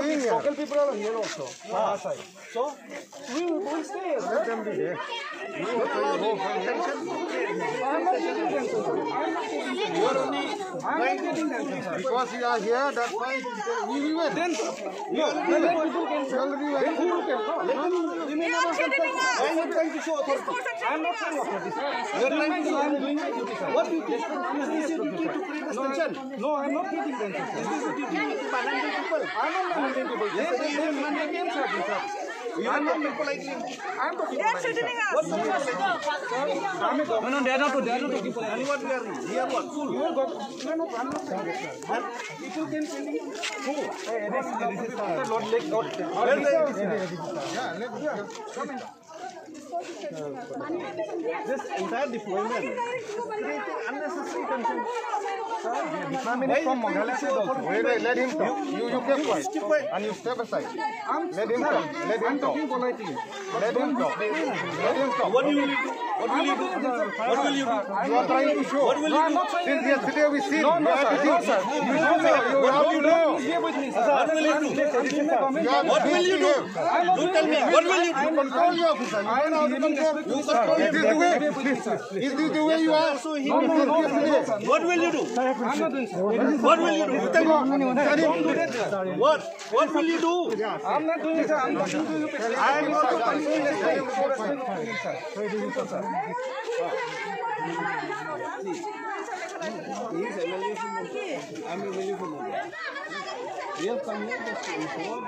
local people are here also. Outside. So we will stay. Let them be there. I'm not getting tension. You are only getting tension, sir. Because you are here, that's why we will. Then people can tell you. Then people can come. I'm not trying to show authority. I'm not showing authority, sir. You are trying to. I'm doing my duty, sir. What duty? Is this your duty to create tension? No, I'm not creating tension. Is this your duty to manage people? I'm not managing people. They can serve you, sir. You are not people like me. I'm talking about myself. What's the problem? No, they are not talking for and what we are doing? We are what? Fool. You are God. No, I'm not saying that, sir. And people can send me who? This is Lord Lake. Yeah, let's come in. This entire deployment creating unnecessary tension. From wait, let him talk. You keep quiet and you step aside. Let him talk. Let him talk. Let him talk. Let him talk. What will you do? What will you do? What will you do? You are trying to show. What will you do? Since yesterday we see. No, sir. No, sir. You know. What will you do? What will you do? You tell me. What will you do? You control your officer. You know how to control. You control. Is this the way? Is this the way you are? What will you do? I'm not doing so. What will you do? You tell me. Don't do that, sir. What will you do? I'm not doing it, sir. I'm not doing it. I am also concerned that I am so respectful, sir. I'm evaluation. We have come here just to inform.